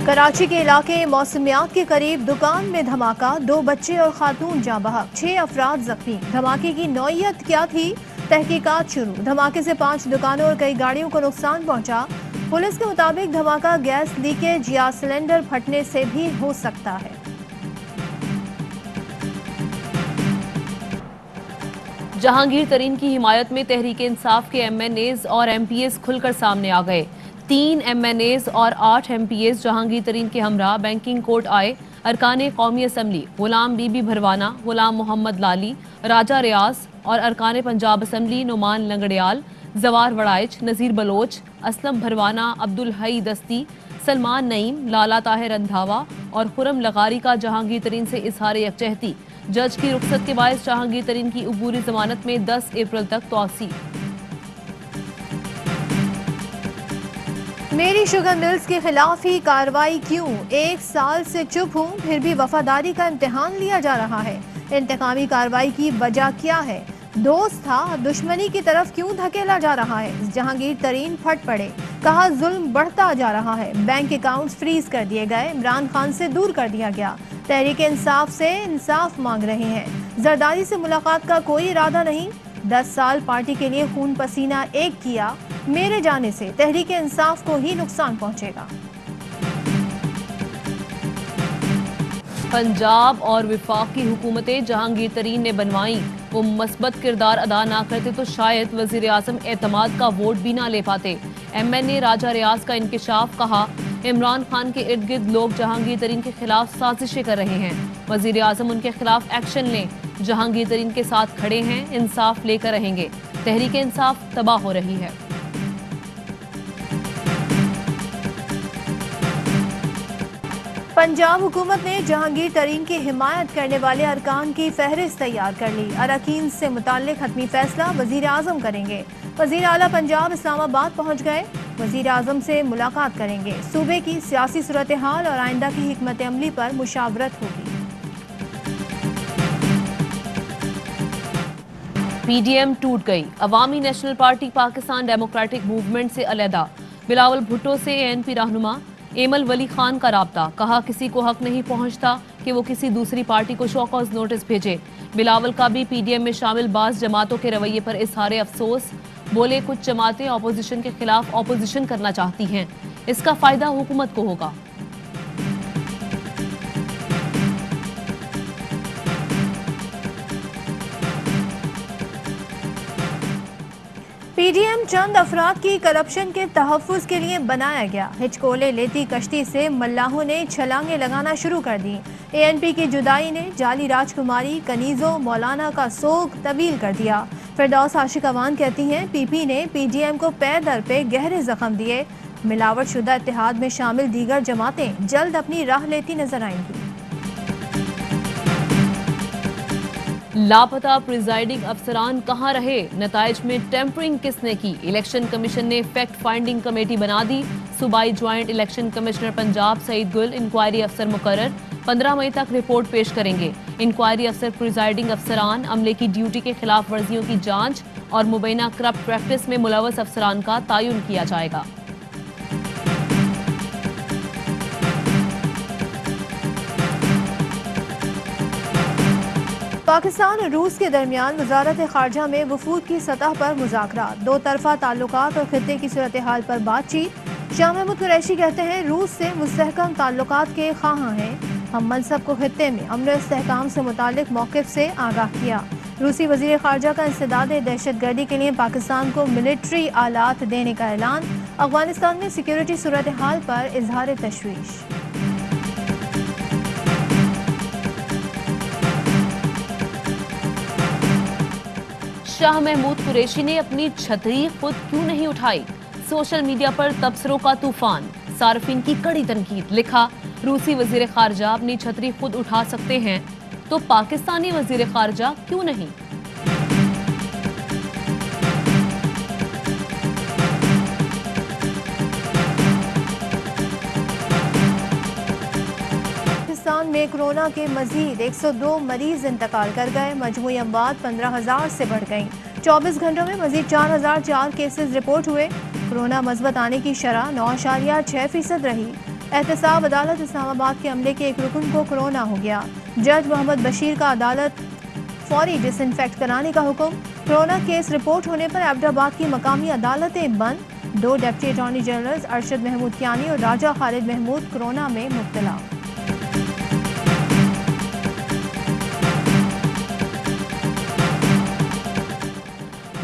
कराची के इलाके मौसमियात के करीब दुकान में धमाका, 2 बच्चे और खातून जाँ बहक, 6 अफराद जख्मी। धमाके की नौयत क्या थी, तहकीकात शुरू। धमाके से 5 दुकानों और कई गाड़ियों को नुकसान पहुंचा। पुलिस के मुताबिक धमाका गैस लीकेज या सिलेंडर फटने से भी हो सकता है। जहांगीर तरीन की हिमायत में तहरीक इंसाफ के MNAs और MPAs खुलकर सामने आ गए। 3 MNAs और 8 MPAs जहांगीर तरीन के हमरा बैंकिंग कोर्ट आए। अरकान कौमी असम्बली गुलाम बीबी भरवाना, गुलाम मोहम्मद लाली, राजा रियाज और अरकान पंजाब असम्बली नुमान लंगड़ियाल, जवार वड़ाइच, नज़ीर बलोच, असलम भरवाना, अब्दुल हई दस्ती, सलमान नईम, लाला ताहिर रंधावा और खुरम लगारी का जहांगीर तरीन से इजहार यकजहती। जज की रुख्सत के बायस जहांगीर तरीन की उबूरी जमानत में 10 अप्रैल तक तौसी। मेरी शुगर मिल्स के खिलाफ ही कार्रवाई क्यों? 1 साल से चुप हूँ, फिर भी वफादारी का इम्तिहान लिया जा रहा है। इंतकामी कार्रवाई की वजह क्या है? दोस्त था, दुश्मनी की तरफ क्यों धकेला जा रहा है? जहांगीर तरीन फट पड़े, कहा जुल्म बढ़ता जा रहा है। बैंक अकाउंट्स फ्रीज कर दिए गए, इमरान खान से दूर कर दिया गया। तहरीक इंसाफ से इंसाफ मांग रहे हैं। जरदारी से मुलाकात का कोई इरादा नहीं। 10 साल पार्टी के लिए खून पसीना एक किया, मेरे जाने से तहरीक इंसाफ को ही नुकसान पहुंचेगा। पंजाब और विफाक की हुकूमतें जहांगीर तरीन ने बनवाई। वो मस्बत किरदार अदा ना करते तो शायद वजीर आजम एतमाद का वोट भी ना ले पाते। MNA राजा रियाज का इंकिशाफ, कहा इमरान खान के इर्द गिर्द लोग जहांगीर तरीन के खिलाफ साजिशें कर रहे हैं। वजीर आजम उनके खिलाफ एक्शन लें। जहांगीर तरीन के साथ खड़े हैं, इंसाफ लेकर रहेंगे। तहरीक इंसाफ तबाह हो रही है। पंजाब हुकूमत ने जहांगीर तरीन की हिमायत करने वाले अरकान की फहरिस्त तैयार कर ली। अरकान से मुताल्लिक हतमी फैसला वजीर आजम करेंगे। वजीर आला पंजाब इस्लामाबाद पहुंच गए, वजीर आजम से मुलाकात करेंगे। सूबे की सियासी सूरत हाल और आइंदा की हिकमत अमली पर मुशावरत होगी। PDM टूट गई। Awami National Party Pakistan Democratic Movement से अलहदा। बिलावल भुट्टो से ANP रहनुमा एमल वली खान का राब्ता, कहा किसी को हक नहीं पहुंचता कि वो किसी दूसरी पार्टी को शो कॉज नोटिस भेजे। बिलावल का भी PDM में शामिल बाज़ जमातों के रवैये पर इजहार अफसोस। बोले कुछ जमातें अपोजिशन के खिलाफ अपोजिशन करना चाहती हैं, इसका फायदा हुकूमत को होगा। PDM चंद अफराद की करप्शन के तहफ़्फ़ुज़ के लिए बनाया गया। हिचकोले लेती कश्ती से मल्लाहों ने छलांगे लगाना शुरू कर दी। ANP की जुदाई ने जाली राजकुमारी कनीज़ो मौलाना का सोग तवील कर दिया। फिरदौस आशिक अवान कहती हैं PP ने PDM को पैर दर पे गहरे जख्म दिए। मिलावट शुदा इत्तेहाद में शामिल दीगर जमातें जल्द अपनी राह लेती नजर आएंगी। लापता प्रिजाइडिंग अफसरान कहां रहे? नताइज में टेम्परिंग किसने की? इलेक्शन कमीशन ने फैक्ट फाइंडिंग कमेटी बना दी। सूबाई joint election commissioner Punjab Saeed Gul inquiry अफसर मुकर्रर, 15 मई तक रिपोर्ट पेश करेंगे। इंक्वायरी अफसर प्रिजाइडिंग अफसरान अमले की ड्यूटी के खिलाफ वर्जियों की जांच और मुबैना करप्ट प्रैक्टिस में मुलव्वस अफसरान का तयन किया जाएगा। पाकिस्तान और रूस के दरमियान वजारत खारजा में वफूद की सतह पर मुज़ाकरात, 2 तरफ़ा ताल्लुकात और खित्ते की सूरत हाल पर बातचीत। शाह महमूद कुरैशी कहते हैं रूस से मुस्तहकम ताल्लुकात के ख़्वाहां हैं। हम मनसब को खित्ते में अमन और इस्तेहकाम से मुतालिक मौक़िफ़ से आगाह किया। रूसी वज़ीर ख़ारजा का इंसदाद दहशतगर्दी के लिए पाकिस्तान को मिलिट्री आलात देने का ऐलान। अफ़गानिस्तान में सिक्योरिटी सूरत हाल पर इजहार तशवीश। शाह महमूद कुरैशी ने अपनी छतरी खुद क्यों नहीं उठाई? सोशल मीडिया पर तबसरों का तूफान, सार्फिन की कड़ी तनकीद। लिखा रूसी वजीर खारजा अपनी छतरी खुद उठा सकते हैं तो पाकिस्तानी वजीर खारजा क्यों नहीं? पाकिस्तान में कोरोना के मजीद 102 मरीज इंतकाल कर गए। मजमूई अमवात 15,000 से बढ़ गई। 24 घंटों में मजीद 4,004 केसेस रिपोर्ट हुए। कोरोना मस्बत आने की शरह 9.6% रही। एहतसाब अदालत इस्लामाबाद के अमले के एक रुकन को कोरोना हो गया। जज मोहम्मद बशीर का अदालत फौरी डिसइंफेक्ट कराने का हुक्म। कोरोना केस रिपोर्ट होने पर एबटाबाद की मकामी अदालतें बंद। 2 deputy attorney general Arshad Mahmood Kiani और राजा खालिद महमूद कोरोना में मुब्तला।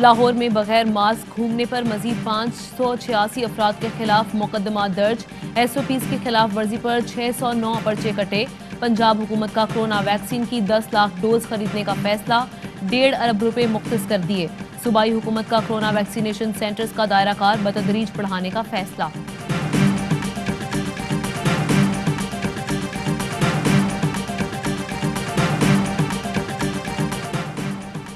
लाहौर में बगैर मास्क घूमने पर मजीद 586 अफराद के खिलाफ मुकदमा दर्ज। SOPs की खिलाफ वर्जी पर 609 पर्चे कटे। पंजाब हुकूमत का कोरोना वैक्सीन की 10 लाख डोज खरीदने का फैसला, 1.5 अरब रुपए मुख्तस कर दिए। सूबाई हुकूमत का कोरोना वैक्सीनेशन सेंटर्स का दायरा कार बतदरीज बढ़ाने का फैसला।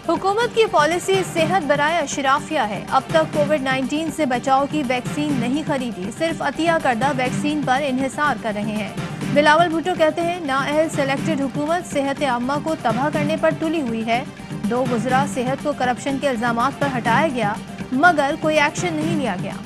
हुकूमत की पॉलिसी सेहत बराए अशराफिया है। अब तक कोविड-19 से बचाव की वैक्सीन नहीं खरीदी, सिर्फ अतिया करदा वैक्सीन पर इन्हिसार कर रहे हैं। बिलावल भुट्टो कहते हैं नाअहल सेलेक्टेड हुकूमत सेहत आम्मा को तबाह करने पर तुली हुई है। 2 वज़रा सेहत को करप्शन के इल्जामात पर हटाया गया मगर कोई एक्शन नहीं लिया गया।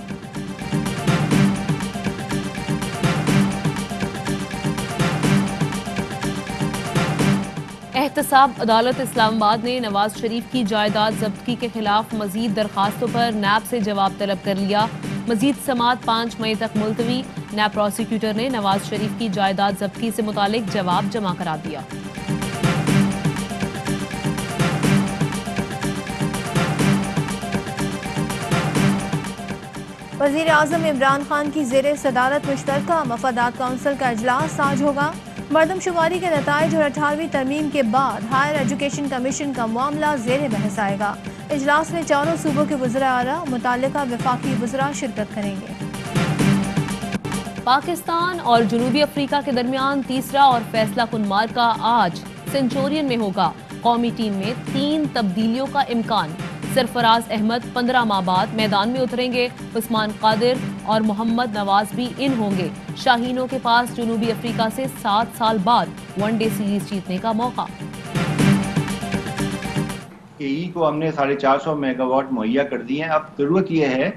एहतसाब अदालत इस्लामाबाद ने नवाज शरीफ की जायदाद जब्ती के खिलाफ मजीद दरखास्तों पर नैब से जवाब तलब कर लिया। मजीद समाअत 5 मई तक मुलतवी। नैब प्रोसिक्यूटर ने नवाज शरीफ की जायदाद जब्ती से मुतालिक जवाब जमा करा दिया। वज़ीर आज़म इमरान खान की ज़ेरे सदारत मुश्तरका मफादात काउंसिल का इजलास आज होगा। मरदमशुमारी के नताइज और 18वीं तरमीम के बाद हायर एजुकेशन कमीशन का मामला ज़ेरे बहस आएगा। इजलास में चारों सूबों के वज़रा आला मुताल्लिका वफाकी वज़रा शिरकत करेंगे। पाकिस्तान और जनूबी अफ्रीका के दरमियान तीसरा और फैसला कुन मार्का आज सेंचुरियन में होगा। कौमी टीम में 3 तब्दीलियों का इम्कान। सरफराज अहमद 15 माह बाद मैदान में उतरेंगे। उस्मान कादिर और मोहम्मद नवाज भी इन होंगे। शाहीनों के पास जनूबी अफ्रीका से 7 साल बाद वनडे सीरीज जीतने का मौका। KE को हमने 450 मेगावाट मुहैया कर दिए हैं। अब जरूरत यह है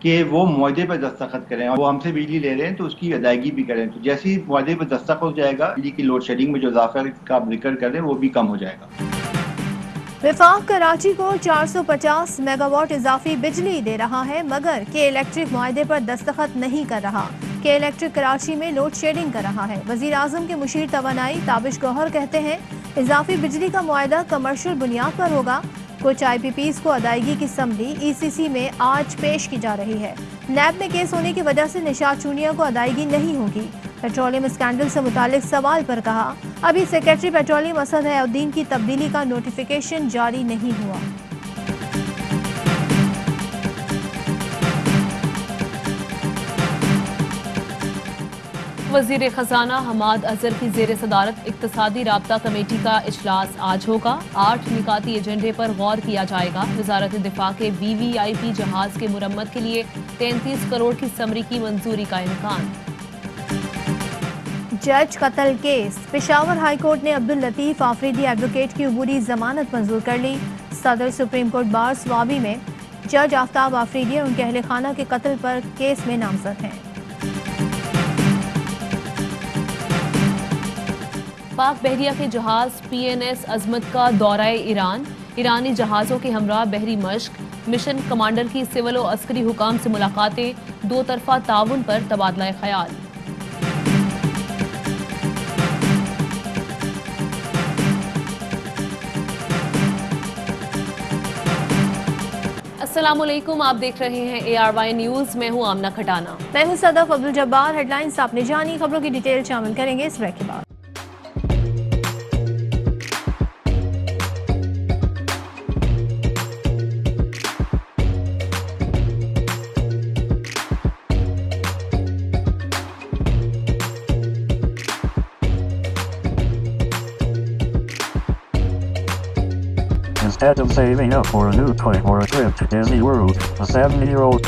कि वो मुआहदे पर दस्तखत करें और वो हमसे बिजली ले रहे हैं तो उसकी अदायगी भी करें। तो जैसे ही मुआहदे पर दस्तखत हो जाएगा, बिजली की लोड शेडिंग में जो इजाफा का आप जिक्र कर रहे हैं वो भी कम हो जाएगा। विफाक कराची को 450 मेगावाट इजाफी बिजली दे रहा है मगर के इलेक्ट्रिक मुआहदे पर दस्तखत नहीं कर रहा। के इलेक्ट्रिक कराची में लोड शेडिंग कर रहा है। वज़ीर आज़म के मुशीर तवानाई ताबिश गौहर कहते हैं इजाफी बिजली का मुआहदा कमर्शियल बुनियाद पर होगा। कुछ IPPs को अदायगी की समझी ECC में आज पेश की जा रही है। नैब में केस होने की वजह से निशात चूनिया को अदायगी नहीं होगी। पेट्रोलियम स्कैंडल से मुतालिक सवाल पर कहा अभी सेक्रेटरी पेट्रोलियम असद हयाउद्दीन की तब्दीली का नोटिफिकेशन जारी नहीं हुआ। वजीर खजाना हमाद अजहर की जेर सदारत इक्तसादी राब्ता कमेटी का इजलास आज होगा। 8 निकाती एजेंडे पर गौर किया जाएगा। वजारत दिफा के VVIP जहाज के मुरम्मत के लिए 33 करोड़ की समरी की मंजूरी का इम्कान। जज कत्ल केस। पेशावर हाई कोर्ट ने अब्दुल लतीफ आफरीदी एडवोकेट की अबूरी जमानत मंजूर कर ली। सदर सुप्रीम कोर्ट बार स्वाबी में जज आफ्ताब आफरीदी और उनके अहले खाना के कत्ल पर केस में नामजद हैं। पाक बहरिया के जहाज PNS अजमत का दौराए ईरान। ईरानी जहाज़ों के हमरा बहरी मश्क। मिशन कमांडर की सिविल और अस्करी हुकाम से मुलाकातें। 2 तरफा ताउन पर तबादला ख्याल। अस्सलामुअलैकुम, आप देख रहे हैं ARY न्यूज़। मैं हूं आमना खटाना। मैं हूं सदफ अब्दुल जब्बार। हेडलाइंस आपने जानी, खबरों की डिटेल शामिल करेंगे इस ब्रेक के बाद। Instead of saving up for a new toy or a trip to Disney World, a 7-year-old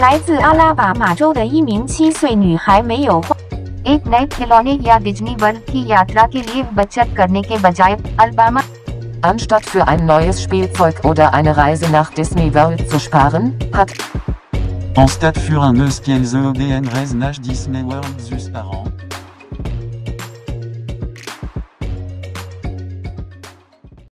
来自阿拉巴马州的一名7岁女孩没有花 एक नए खिलौने या डिज्नी वर्ल्ड की यात्रा के लिए बचत करने के बजाय Alabama Anstatt für ein neues Spielzeug oder eine Reise nach Disney World zu sparen, hat Anstatt für un neues Spielzeug oder eine Reise nach Disney World zu sparen.